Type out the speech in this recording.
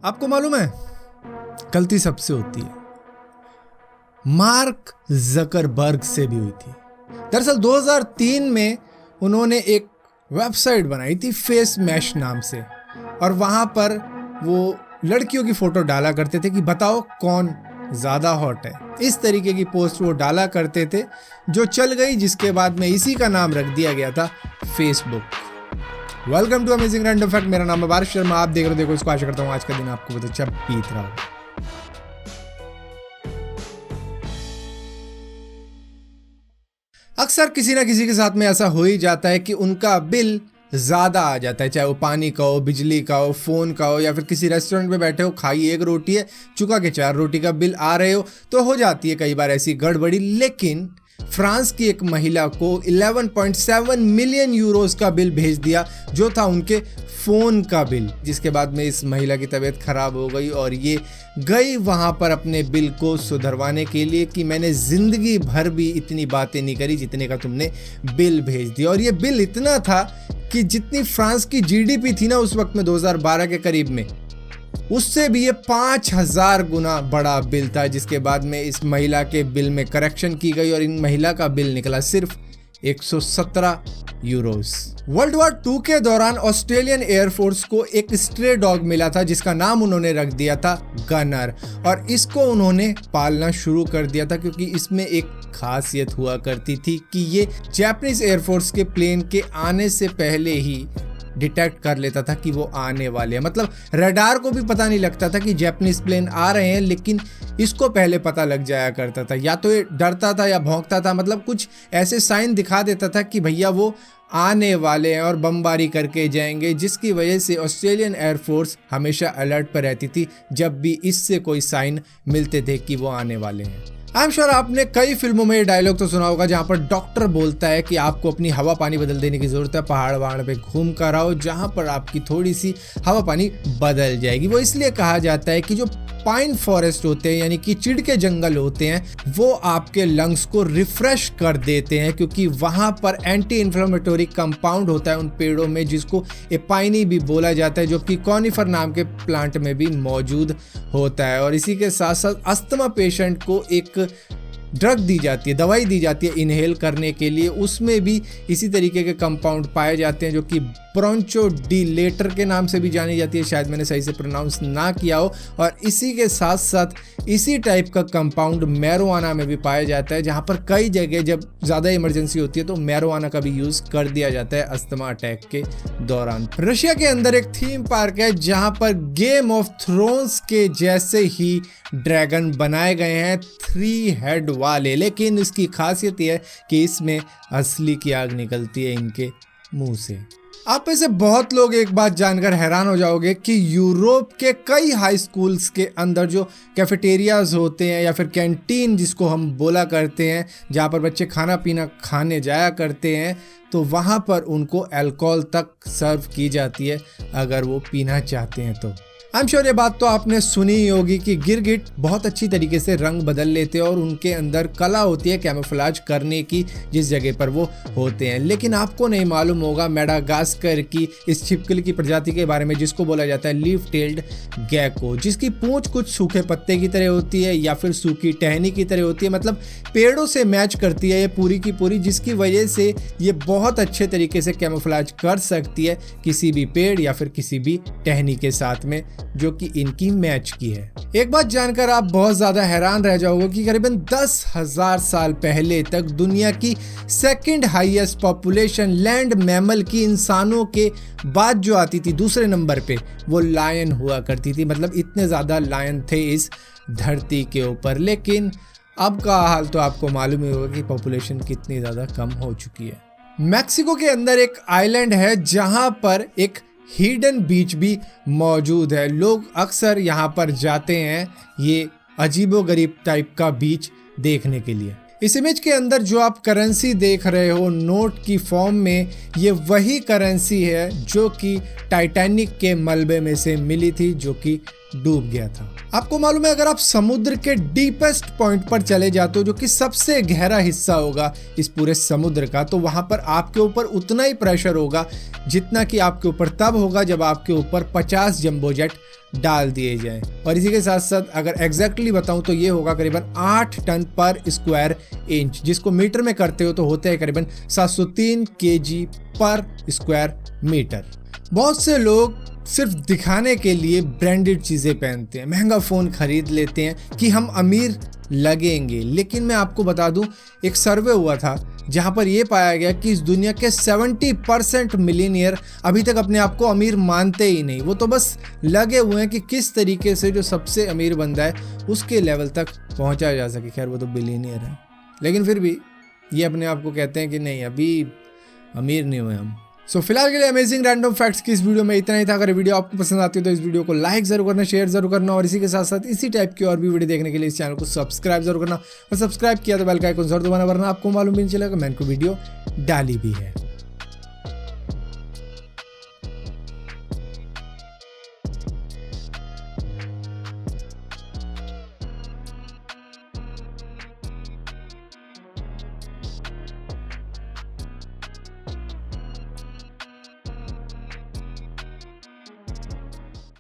आपको मालूम है, गलती सबसे होती है। मार्क जकरबर्ग से भी हुई थी। दरअसल 2003 में उन्होंने एक वेबसाइट बनाई थी फेस मैश नाम से, और वहां पर वो लड़कियों की फोटो डाला करते थे कि बताओ कौन ज्यादा हॉट है। इस तरीके की पोस्ट वो डाला करते थे जो चल गई, जिसके बाद में इसी का नाम रख दिया गया था Facebook. Welcome to amazing random fact. मेरा नाम है बारिश शर्मा, आप देख रहे हो देखो इसको। आशा करता हूँ आज का दिन आपको बहुत अच्छा बीत रहा हो। अक्सर किसी ना किसी के साथ में ऐसा हो ही जाता है कि उनका बिल ज़्यादा आ जाता है, चाहे वो पानी का हो, बिजली का हो, फ़ोन का हो, या फिर किसी रेस्टोरेंट में बैठे हो, खाई एक रोटी है, चुका के 4 रोटी का बिल आ रहे हो, तो हो जाती है कई बार ऐसी गड़बड़ी। लेकिन फ्रांस की एक महिला को 11.7 मिलियन यूरोस का बिल भेज दिया, जो था उनके फ़ोन का बिल, जिसके बाद में इस महिला की तबीयत ख़राब हो गई और ये गई वहाँ पर अपने बिल को सुधरवाने के लिए कि मैंने ज़िंदगी भर भी इतनी बातें नहीं करी जितने का तुमने बिल भेज दिया। और ये बिल इतना था कि जितनी फ्रांस की जीडीपी थी ना उस वक्त में 2012 के करीब में, उससे भी ये 5000 गुना बड़ा बिल था। जिसके बाद में इस महिला के बिल में करेक्शन की गई और इन महिला का बिल निकला सिर्फ 117 यूरोस। वर्ल्ड वॉर 2 के दौरान ऑस्ट्रेलियन एयरफोर्स को एक स्ट्रे डॉग मिला था जिसका नाम उन्होंने रख दिया था गनर, और इसको उन्होंने पालना शुरू कर दिया था क्योंकि इसमें एक खासियत हुआ करती थी कि ये जापानीज एयरफोर्स के प्लेन के आने से पहले ही डिटेक्ट कर लेता था कि वो आने वाले हैं। मतलब रडार को भी पता नहीं लगता था कि जापानीज प्लेन आ रहे हैं, लेकिन इसको पहले पता लग जाया करता था। या तो ये डरता था या भौंकता था, मतलब कुछ ऐसे साइन दिखा देता था कि भैया वो आने वाले हैं और बमबारी करके जाएंगे, जिसकी वजह से ऑस्ट्रेलियन एयरफोर्स हमेशा अलर्ट पर रहती थी जब भी इससे कोई साइन मिलते थे कि वो आने वाले हैं। आई एम श्योर आपने कई फिल्मों में ये डायलॉग तो सुना होगा जहां पर डॉक्टर बोलता है कि आपको अपनी हवा पानी बदल देने की जरूरत है, पहाड़ वहाड़ पे घूम कर आओ जहां पर आपकी थोड़ी सी हवा पानी बदल जाएगी। वो इसलिए कहा जाता है कि जो पाइन फॉरेस्ट होते हैं, यानी कि चिड़ के जंगल होते हैं, वो आपके लंग्स को रिफ्रेश कर देते हैं क्योंकि वहां पर एंटी इन्फ्लेमेटरी कंपाउंड होता है उन पेड़ों में, जिसको एपाइनी भी बोला जाता है, जो कि कॉनिफर नाम के प्लांट में भी मौजूद होता है। और इसी के साथ साथ अस्थमा पेशेंट को एक ड्रग दी जाती है, दवाई दी जाती है इनहेल करने के लिए, उसमें भी इसी तरीके के कंपाउंड पाए जाते हैं जो कि ब्रोंचोडिलेटर के नाम से भी जानी जाती है, शायद मैंने सही से प्रोनाउंस ना किया हो। और इसी के साथ साथ इसी टाइप का कंपाउंड मैरिजुआना में भी पाया जाता है, जहां पर कई जगह जब ज़्यादा इमरजेंसी होती है तो मैरिजुआना का भी यूज़ कर दिया जाता है अस्थमा अटैक के दौरान। रशिया के अंदर एक थीम पार्क है जहां पर गेम ऑफ थ्रोन्स के जैसे ही ड्रैगन बनाए गए हैं 3 हेड वाले, लेकिन इसकी खासियत यह है कि इसमें असली की आग निकलती है इनके मुंह से। आप में से बहुत लोग एक बात जानकर हैरान हो जाओगे कि यूरोप के कई हाई स्कूल्स के अंदर जो कैफेटेरियाज होते हैं या फिर कैंटीन जिसको हम बोला करते हैं, जहाँ पर बच्चे खाना पीना खाने जाया करते हैं, तो वहाँ पर उनको अल्कोहल तक सर्व की जाती है अगर वो पीना चाहते हैं तो। आई एम श्योर ये बात तो आपने सुनी ही होगी कि गिरगिट बहुत अच्छी तरीके से रंग बदल लेते हैं और उनके अंदर कला होती है कैमोफ्लेज करने की जिस जगह पर वो होते हैं। लेकिन आपको नहीं मालूम होगा मेडागास्कर की इस छिपकली की प्रजाति के बारे में जिसको बोला जाता है लीफ टेल्ड गेको, जिसकी पूंछ कुछ सूखे पत्ते की तरह होती है या फिर सूखी टहनी की तरह होती है। मतलब पेड़ों से मैच करती है ये पूरी की पूरी, जिसकी वजह से ये बहुत अच्छे तरीके से कैमोफ्लेज कर सकती है किसी भी पेड़ या फिर किसी भी टहनी के साथ में जो कि इनकी मैच की है। एक बात जानकर आप बहुत ज्यादा हैरान रह जाओगे कि करीबन 10,000 साल पहले तक दुनिया की second highest population land mammal की इंसानों के बाद जो आती थी दूसरे नंबर पे, वो लायन हुआ करती थी। मतलब इतने ज्यादा लायन थे इस धरती के ऊपर। लेकिन अब का हाल तो आपको मालूम ही होगा कि पॉपुलेशन कितनी ज्यादा कम हो चुकी है। मैक्सिको के अंदर एक आइलैंड है जहां पर एक हिडन बीच भी मौजूद है। लोग अक्सर यहाँ पर जाते हैं ये अजीबोगरीब टाइप का बीच देखने के लिए। इस इमेज के अंदर जो आप करेंसी देख रहे हो नोट की फॉर्म में, ये वही करेंसी है जो कि टाइटैनिक के मलबे में से मिली थी, जो कि डूब गया था। आपको मालूम है, अगर आप समुद्र के डीपेस्ट पॉइंट पर चले जाते हो, जो कि सबसे गहरा हिस्सा होगा इस पूरे समुद्र का, तो वहां पर आपके ऊपर उतना ही प्रेशर होगा जितना कि आपके ऊपर तब होगा जब आपके ऊपर 50 जंबो जेट डाल दिए जाएं। और इसी के साथ साथ अगर एग्जैक्टली बताऊं तो ये होगा करीबन 8 टन पर स्क्वायर इंच, जिसको मीटर में करते हो तो होते हैं करीबन 703 kg पर स्क्वायर मीटर। बहुत से लोग सिर्फ दिखाने के लिए ब्रांडेड चीज़ें पहनते हैं, महंगा फ़ोन खरीद लेते हैं कि हम अमीर लगेंगे। लेकिन मैं आपको बता दूं, एक सर्वे हुआ था जहां पर यह पाया गया कि इस दुनिया के 70% मिलियनियर अभी तक अपने आप को अमीर मानते ही नहीं। वो तो बस लगे हुए हैं कि किस तरीके से जो सबसे अमीर बंदा है उसके लेवल तक पहुंचा जा सके। खैर वो तो बिलियनियर है, लेकिन फिर भी ये अपने आप को कहते हैं कि नहीं, अभी अमीर नहीं हुए हम। सो फिलहाल के लिए अमेजिंग रैंडम फैक्ट्स की इस वीडियो में इतना ही था। अगर वीडियो आपको पसंद आती है तो इस वीडियो को लाइक जरूर करना, शेयर जरूर करना, और इसी के साथ साथ इसी टाइप की और भी वीडियो देखने के लिए इस चैनल को सब्सक्राइब जरूर करना। और सब्सक्राइब किया तो बेल का आइकन जरूर दबाना, वरना आपको मालूम भी नहीं चलेगा मैंने को वीडियो डाली भी है।